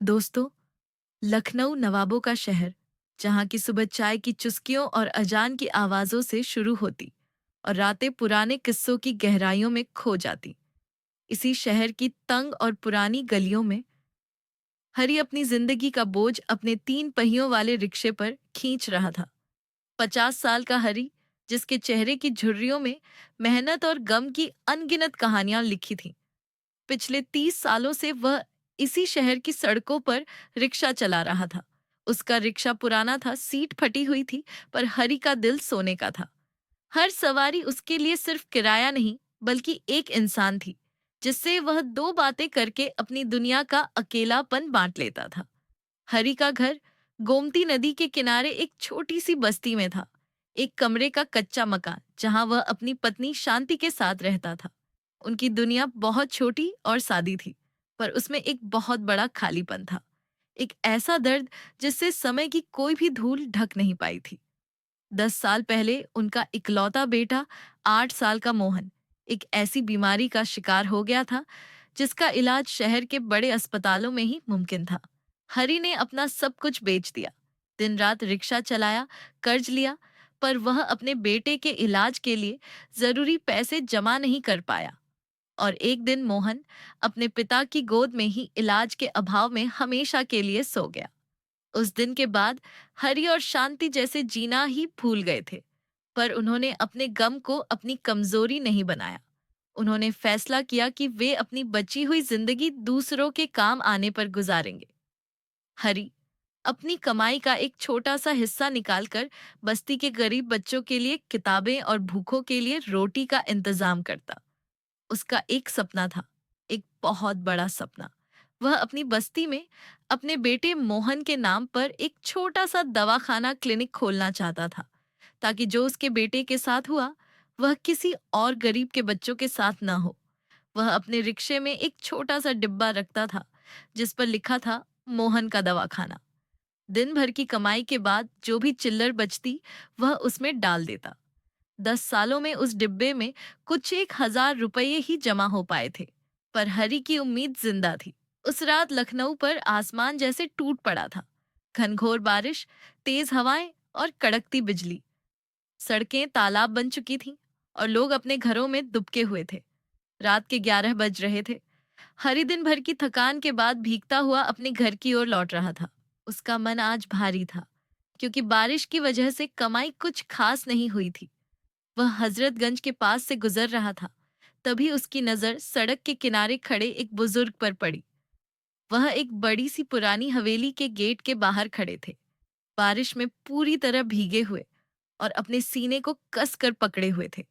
दोस्तों, लखनऊ नवाबों का शहर, जहाँ की सुबह चाय की चुस्कियों और अजान की आवाजों से शुरू होती और रातें पुराने किस्सों की गहराइयों में खो जाती। इसी शहर की तंग और पुरानी गलियों में हरी अपनी जिंदगी का बोझ अपने 3 पहियों वाले रिक्शे पर खींच रहा था। 50 साल का हरी, जिसके चेहरे की झुर्रियों में मेहनत और गम की अनगिनत कहानियां लिखी थीं। पिछले 30 सालों से वह इसी शहर की सड़कों पर रिक्शा चला रहा था। उसका रिक्शा पुराना था, सीट फटी हुई थी, पर हरी का दिल सोने का था। हर सवारी उसके लिए सिर्फ किराया नहीं, बल्कि एक इंसान थी, जिससे वह दो बातें करके अपनी दुनिया का अकेलापन बांट लेता था। हरी का घर गोमती नदी के किनारे एक छोटी सी बस्ती में था। एक कमरे का कच्चा मकान, जहां वह अपनी पत्नी शांति के साथ रहता था। उनकी दुनिया बहुत छोटी और सादी थी, पर उसमें एक बहुत बड़ा खालीपन था। एक ऐसा दर्द जिससे समय की कोई भी धूल ढक नहीं पाई थी। 10 साल पहले उनका इकलौता बेटा, 8 साल का मोहन, एक ऐसी बीमारी का शिकार हो गया था जिसका इलाज शहर के बड़े अस्पतालों में ही मुमकिन था। हरी ने अपना सब कुछ बेच दिया, दिन रात रिक्शा चलाया, कर्ज लिया, पर वह अपने बेटे के इलाज के लिए जरूरी पैसे जमा नहीं कर पाया। और एक दिन मोहन अपने पिता की गोद में ही इलाज के अभाव में हमेशा के लिए सो गया। उस दिन के बाद हरि और शांति जैसे जीना ही भूल गए थे, पर उन्होंने अपने गम को अपनी कमजोरी नहीं बनाया। उन्होंने फैसला किया कि वे अपनी बची हुई जिंदगी दूसरों के काम आने पर गुजारेंगे। हरि अपनी कमाई का एक छोटा सा हिस्सा निकालकर बस्ती के गरीब बच्चों के लिए किताबें और भूखों के लिए रोटी का इंतजाम करता। उसका एक सपना था, एक बहुत बड़ा सपना। वह अपनी बस्ती में अपने बेटे मोहन के नाम पर एक छोटा सा दवाखाना क्लिनिक खोलना चाहता था, ताकि जो उसके बेटे के साथ हुआ, वह किसी और गरीब के बच्चों के साथ न हो। वह अपने रिक्शे में एक छोटा सा डिब्बा रखता था, जिस पर लिखा था, मोहन का दवाखाना। दिन भर की कमाई के बाद जो भी चिल्लर बचती, वह उसमें डाल देता। 10 सालों में उस डिब्बे में कुछ 1,000 रुपये ही जमा हो पाए थे, पर हरी की उम्मीद जिंदा थी। उस रात लखनऊ पर आसमान जैसे टूट पड़ा था। घनघोर बारिश, तेज हवाएं और कड़कती बिजली। सड़कें तालाब बन चुकी थीं और लोग अपने घरों में दुबके हुए थे। रात के 11 बज रहे थे। हरी दिन भर की थकान के बाद भीगता हुआ अपने घर की ओर लौट रहा था। उसका मन आज भारी था, क्योंकि बारिश की वजह से कमाई कुछ खास नहीं हुई थी। वह हजरतगंज के पास से गुजर रहा था, तभी उसकी नजर सड़क के किनारे खड़े एक बुजुर्ग पर पड़ी। वह एक बड़ी सी पुरानी हवेली के गेट के बाहर खड़े थे, बारिश में पूरी तरह भीगे हुए और अपने सीने को कस कर पकड़े हुए थे।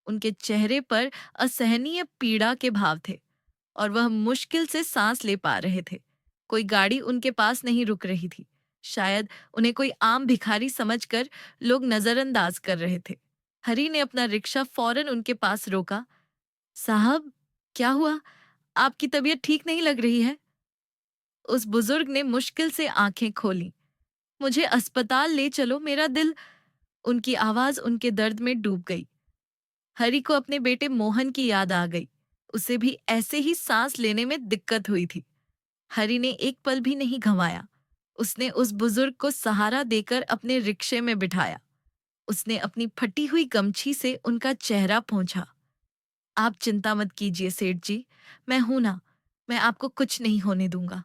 उनके चेहरे पर असहनीय पीड़ा के भाव थे और वह मुश्किल से सांस ले पा रहे थे। कोई गाड़ी उनके पास नहीं रुक रही थी। शायद उन्हें कोई आम भिखारी समझकर लोग नजरअंदाज कर रहे थे। हरी ने अपना रिक्शा फौरन उनके पास रोका। साहब, क्या हुआ? आपकी तबीयत ठीक नहीं लग रही है। उस बुजुर्ग ने मुश्किल से आंखें खोली। मुझे अस्पताल ले चलो, मेरा दिल। उनकी आवाज उनके दर्द में डूब गई। हरी को अपने बेटे मोहन की याद आ गई। उसे भी ऐसे ही सांस लेने में दिक्कत हुई थी। हरी ने एक पल भी नहीं गंवाया। उसने उस बुजुर्ग को सहारा देकर अपने रिक्शे में बिठाया। उसने अपनी फटी हुई गमछी से उनका चेहरा पोंछा। आप चिंता मत कीजिए सेठ जी, मैं हूं ना, मैं आपको कुछ नहीं होने दूंगा।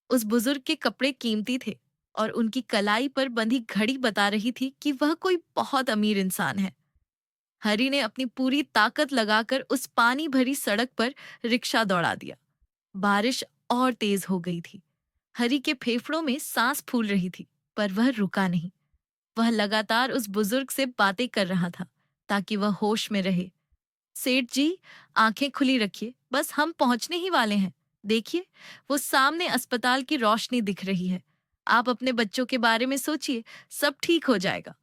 उस बुजुर्ग के कपड़े कीमती थे और उनकी कलाई पर बंधी घड़ी बता रही थी कि वह कोई बहुत अमीर इंसान है। हरी ने अपनी पूरी ताकत लगाकर उस पानी भरी सड़क पर रिक्शा दौड़ा दिया। बारिश और तेज हो गई थी। हरी के फेफड़ों में सांस फूल रही थी, पर वह रुका नहीं। वह लगातार उस बुजुर्ग से बातें कर रहा था, ताकि वह होश में रहे। सेठ जी, आंखें खुली रखिए, बस हम पहुंचने ही वाले हैं। देखिए, वो सामने अस्पताल की रोशनी दिख रही है। आप अपने बच्चों के बारे में सोचिए, सब ठीक हो जाएगा।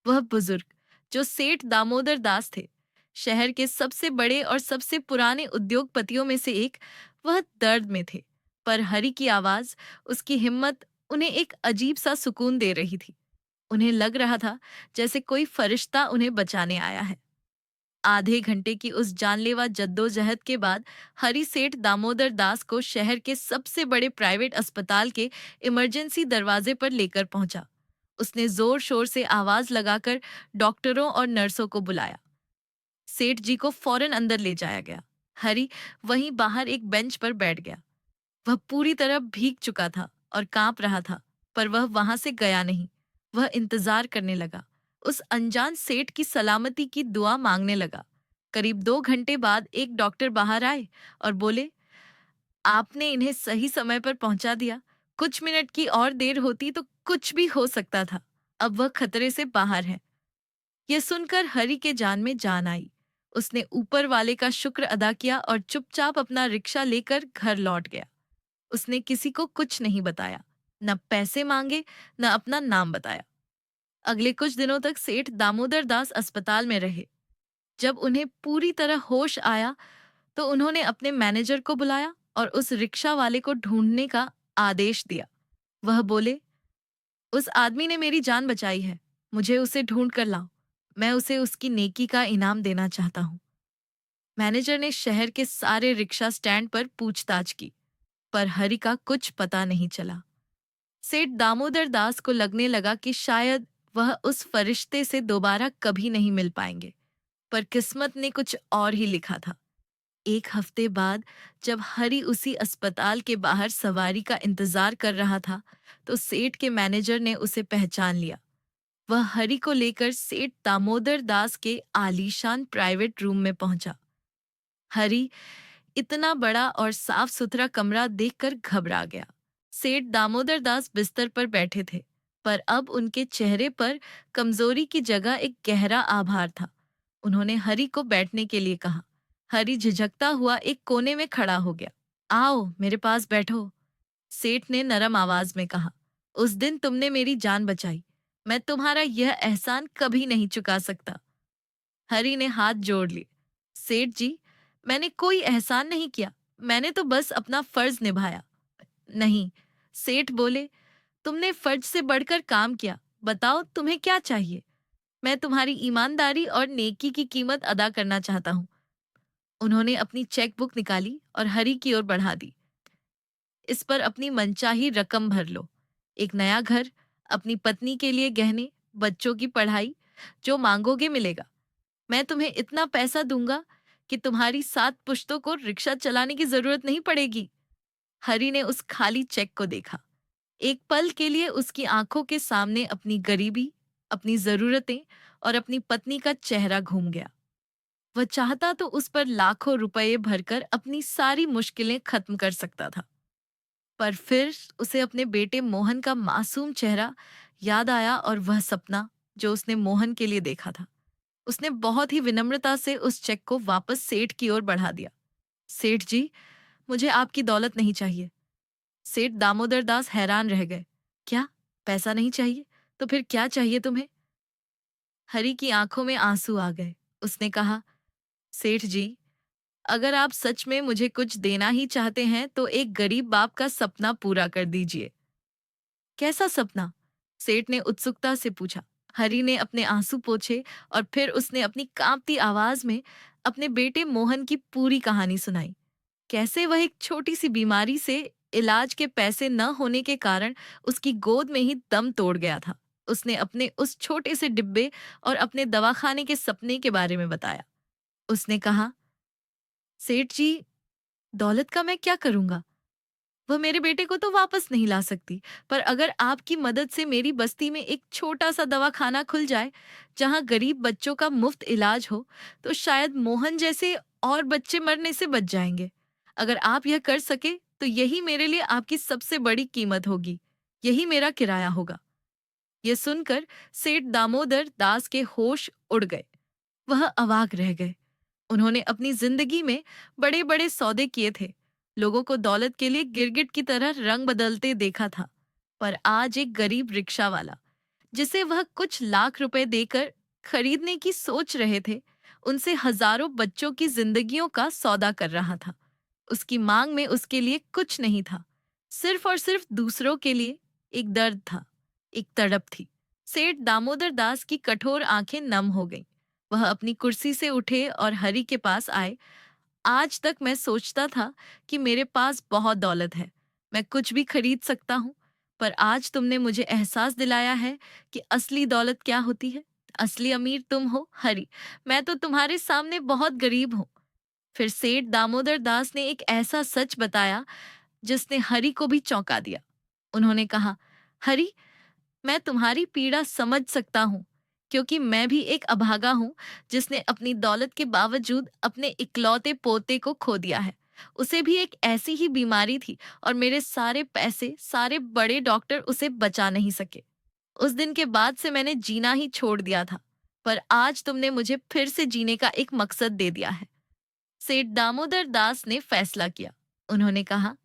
वह बुजुर्ग, जो सेठ दामोदर दास थे, शहर के सबसे बड़े और सबसे पुराने उद्योगपतियों में से एक, वह दर्द में थे, पर हरि की आवाज, उसकी हिम्मत उन्हें एक अजीब सा सुकून दे रही थी। उन्हें लग रहा था जैसे कोई फरिश्ता उन्हें बचाने आया है। आधे घंटे की उस जानलेवा जद्दोजहद के बाद हरि सेठ दामोदर दास को शहर के सबसे बड़े प्राइवेट अस्पताल के इमरजेंसी दरवाजे पर लेकर पहुंचा। उसने जोर शोर से आवाज लगाकर डॉक्टरों और नर्सों को बुलाया। सेठ जी को फौरन अंदर ले जाया गया। हरि वहीं बाहर एक बेंच पर बैठ गया। वह पूरी तरह भीग चुका था और कांप रहा था, पर वह वहां से गया नहीं। वह इंतजार करने लगा। उस अनजान सेठ की सलामती की दुआ मांगने लगा। करीब 2 घंटे बाद एक डॉक्टर बाहर आए और बोले, आपने इन्हें सही समय पर पहुंचा दिया। कुछ मिनट की और देर होती तो कुछ भी हो सकता था। अब वह खतरे से बाहर है। यह सुनकर हरि के जान में जान आई। उसने ऊपर वाले का शुक्र अदा किया और चुपचाप अपना रिक्शा लेकर घर लौट गया। उसने किसी को कुछ नहीं बताया, न पैसे मांगे, न अपना नाम बताया। अगले कुछ दिनों तक सेठ दामोदर दास अस्पताल में रहे। जब उन्हें पूरी तरह होश आया तो उन्होंने अपने मैनेजर को बुलाया और उस रिक्शा वाले को ढूंढने का आदेश दिया। वह बोले, उस आदमी ने मेरी जान बचाई है, मुझे उसे ढूंढ कर लाओ। मैं उसे उसकी नेकी का इनाम देना चाहता हूँ। मैनेजर ने शहर के सारे रिक्शा स्टैंड पर पूछताछ की, पर हरि का कुछ पता नहीं चला। सेठ दामोदर दास को लगने लगा कि शायद वह उस फरिश्ते से दोबारा कभी नहीं मिल पाएंगे, पर किस्मत ने कुछ और ही लिखा था। एक हफ्ते बाद जब हरि उसी अस्पताल के बाहर सवारी का इंतजार कर रहा था, तो सेठ के मैनेजर ने उसे पहचान लिया। वह हरि को लेकर सेठ दामोदर दास के आलीशान प्राइवेट रूम में पहुंचा। हरि इतना बड़ा और साफ सुथरा कमरा देखकर घबरा गया। सेठ दामोदर दास बिस्तर पर बैठे थे, पर अब उनके चेहरे पर कमजोरी की जगह एक गहरा आभार था। उन्होंने हरि को बैठने के लिए कहा। हरि झिझकता हुआ एक कोने में खड़ा हो गया। आओ मेरे पास बैठो, सेठ ने नरम आवाज में कहा। उस दिन तुमने मेरी जान बचाई, मैं तुम्हारा यह एहसान कभी नहीं चुका सकता। हरि ने हाथ जोड़ लिए। सेठ जी, मैंने कोई एहसान नहीं किया, मैंने तो बस अपना फर्ज निभाया। नहीं, सेठ बोले, तुमने फर्ज से बढ़कर काम किया। बताओ तुम्हें क्या चाहिए? मैं तुम्हारी ईमानदारी और नेकी की कीमत अदा करना चाहता हूँ। उन्होंने अपनी चेकबुक निकाली और हरि की ओर बढ़ा दी। इस पर अपनी मनचाही रकम भर लो। एक नया घर, अपनी पत्नी के लिए गहने, बच्चों की पढ़ाई, जो मांगोगे मिलेगा। मैं तुम्हें इतना पैसा दूंगा कि तुम्हारी 7 पुश्तों को रिक्शा चलाने की जरूरत नहीं पड़ेगी। हरि ने उस खाली चेक को देखा। एक पल के लिए उसकी आंखों के सामने अपनी गरीबी, अपनी जरूरतें और अपनी पत्नी का चेहरा घूम गया। वह चाहता तो उस पर लाखों रुपए भरकर अपनी सारी मुश्किलें खत्म कर सकता था, पर फिर उसे अपने बेटे मोहन का मासूम चेहरा याद आया और वह सपना जो उसने मोहन के लिए देखा था। उसने बहुत ही विनम्रता से उस चेक को वापस सेठ की ओर बढ़ा दिया। सेठ जी, मुझे आपकी दौलत नहीं चाहिए। सेठ दामोदर दास हैरान रह गए। क्या, पैसा नहीं चाहिए? तो फिर क्या चाहिए तुम्हें? हरि की आंखों में आंसू आ गए। उसने कहा, सेठ जी, अगर आप सच में मुझे कुछ देना ही चाहते हैं तो एक गरीब बाप का सपना पूरा कर दीजिए। कैसा सपना? सेठ ने उत्सुकता से पूछा। हरि ने अपने आंसू पोंछे और फिर उसने अपनी कांपती आवाज में अपने बेटे मोहन की पूरी कहानी सुनाई। कैसे वह एक छोटी सी बीमारी से इलाज के पैसे न होने के कारण उसकी गोद में ही दम तोड़ गया था। उसने अपने उस छोटे से डिब्बे और अपने दवाखाने के सपने के बारे में बताया। उसने कहा, सेठ जी, दौलत का मैं क्या करूंगा? वह मेरे बेटे को तो वापस नहीं ला सकती, पर अगर आपकी मदद से मेरी बस्ती में एक छोटा सा दवाखाना खुल जाए जहां गरीब बच्चों का मुफ्त इलाज हो, तो शायद मोहन जैसे और बच्चे मरने से बच जाएंगे। अगर आप यह कर सके तो यही मेरे लिए आपकी सबसे बड़ी कीमत होगी। यही मेरा किराया होगा। यह सुनकर सेठ दामोदर दास के होश उड़ गए। वह अवाक रह गए। उन्होंने अपनी जिंदगी में बड़े बड़े सौदे किए थे, लोगों को दौलत के लिए गिरगिट की तरह रंग बदलते देखा था, पर आज एक गरीब रिक्शा वाला, जिसे वह कुछ लाख रुपए देकर खरीदने की सोच रहे थे, उनसे हजारों बच्चों की जिंदगियों का सौदा कर रहा था। उसकी मांग में उसके लिए कुछ नहीं था, सिर्फ और सिर्फ दूसरों के लिए एक दर्द था, एक तड़प थी। सेठ दामोदर दास की कठोर आंखें नम हो गईं। वह अपनी कुर्सी से उठे और हरि के पास आए। आज तक मैं सोचता था कि मेरे पास बहुत दौलत है, मैं कुछ भी खरीद सकता हूँ, पर आज तुमने मुझे एहसास दिलाया है कि असली दौलत क्या होती है। असली अमीर तुम हो, हरि। मैं तो तुम्हारे सामने बहुत गरीब हूँ। फिर सेठ दामोदर दास ने एक ऐसा सच बताया जिसने हरि को भी चौंका दिया। उन्होंने कहा, हरि, मैं तुम्हारी पीड़ा समझ सकता हूँ, क्योंकि मैं भी एक अभागा हूँ जिसने अपनी दौलत के बावजूद अपने इकलौते पोते को खो दिया है। उसे भी एक ऐसी ही बीमारी थी और मेरे सारे पैसे, सारे बड़े डॉक्टर उसे बचा नहीं सके। उस दिन के बाद से मैंने जीना ही छोड़ दिया था, पर आज तुमने मुझे फिर से जीने का एक मकसद दे दिया है। सेठ दामोदर दास ने फैसला किया। उन्होंने कहा,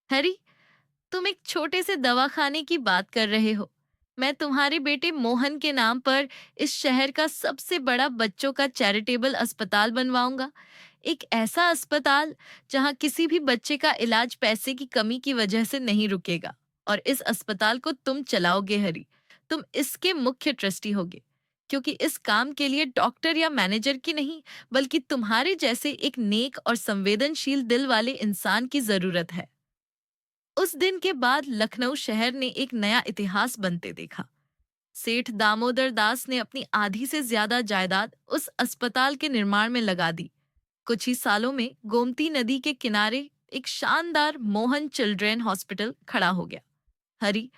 हैरी, तुम एक छोटे से दवाखाने की बात कर रहे हो। मैं तुम्हारे बेटे मोहन के नाम पर इस शहर का सबसे बड़ा बच्चों का चैरिटेबल अस्पताल बनवाऊंगा। एक ऐसा अस्पताल जहां किसी भी बच्चे का इलाज पैसे की कमी की वजह से नहीं रुकेगा। और इस अस्पताल को तुम चलाओगे, हरी। तुम इसके मुख्य ट्रस्टी होगे, क्योंकि इस काम के लिए डॉक्टर या मैनेजर की नहीं, बल्कि तुम्हारे जैसे एक नेक और संवेदनशील दिल वाले इंसान की जरूरत है। उस दिन के बाद लखनऊ शहर ने एक नया इतिहास बनते देखा। सेठ दामोदर दास ने अपनी आधी से ज्यादा जायदाद उस अस्पताल के निर्माण में लगा दी। कुछ ही सालों में गोमती नदी के किनारे एक शानदार मोहन चिल्ड्रेन हॉस्पिटल खड़ा हो गया। हरि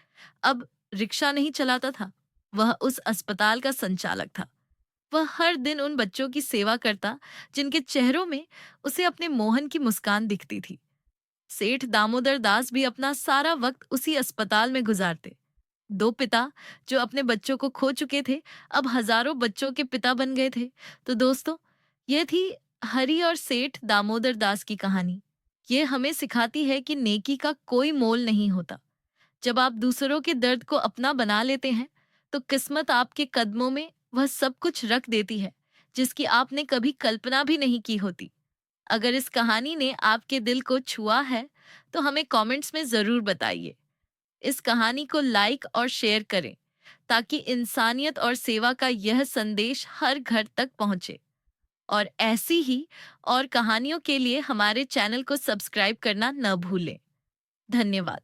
अब रिक्शा नहीं चलाता था, वह उस अस्पताल का संचालक था। वह हर दिन उन बच्चों की सेवा करता जिनके चेहरों में उसे अपने मोहन की मुस्कान दिखती थी। सेठ दामोदर दास भी अपना सारा वक्त उसी अस्पताल में गुजारते। दो पिता जो अपने बच्चों को खो चुके थे, अब हजारों बच्चों के पिता बन गए थे। तो दोस्तों, ये थी हरि और सेठ दामोदर दास की कहानी। ये हमें सिखाती है कि नेकी का कोई मोल नहीं होता। जब आप दूसरों के दर्द को अपना बना लेते हैं, तो किस्मत आपके कदमों में वह सब कुछ रख देती है जिसकी आपने कभी कल्पना भी नहीं की होती। अगर इस कहानी ने आपके दिल को छुआ है, तो हमें कमेंट्स में जरूर बताइए। इस कहानी को लाइक और शेयर करें, ताकि इंसानियत और सेवा का यह संदेश हर घर तक पहुंचे। और ऐसी ही और कहानियों के लिए हमारे चैनल को सब्सक्राइब करना न भूलें। धन्यवाद।